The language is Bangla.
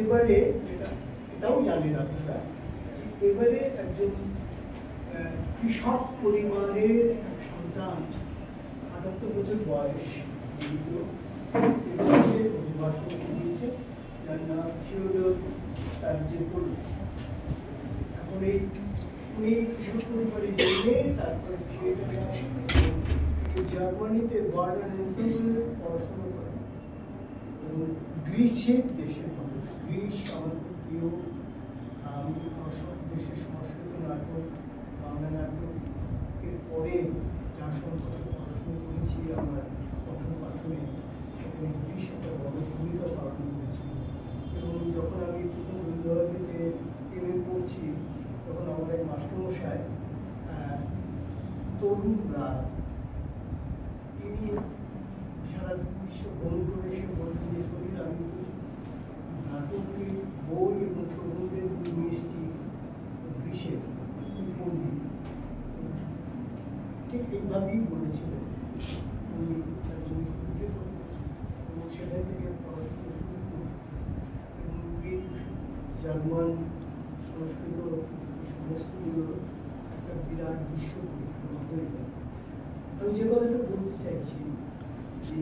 এবারে এটাও জানেন আপনারা, এবারে একজন কৃষক পরিবারের এক সন্তান, ৭৮ বছর বয়স, অভিবাসন দিয়েছে, যার নাম থিওডোর টার্জেপোল। এখন উনি কৃষক পরিবারে জন্মে তারপরে জার্মানিতে বার্ন এনসেম্বলে পড়াশোনা করেন এবং গ্রিসের দেশের মানুষ। গ্রিস আমার খুব প্রিয়, আমি আমার দেশের সংস্কৃত নাটক, বাংলা নাটকের পরে যার সম্পর্কে পড়াশোনা করেছি আমার পঠন পাঠনে, সেখানে গ্রিস একটা বড় ভূমিকা পালন করেছিল। এবং যখন আমি প্রথম রবীন্দ্রভারতীতে এম.এ পড়ছি, তখন আমার এক মাস্টারমশাই তরুণ রায়, তিনি সারা বিশ্ব ভ্রমণ করে এসে বলতেন যে শরীর আমি নাটকের বই এবং প্রবন্ধের বই নিয়ে এসেছি গ্রীষ্মের পড়বি, ঠিক এইভাবেই বলেছিলেন। আমি তার জন্য কৃতজ্ঞ এবং সেখান থেকে পড়াশোনা শুরু করি এবং গ্রিক, জার্মান, সংস্কৃত সমস্তগুলো একটা বিরাট বিশ্ব হয়ে যায়। আমি যে কথাটা বলতে চাইছি যে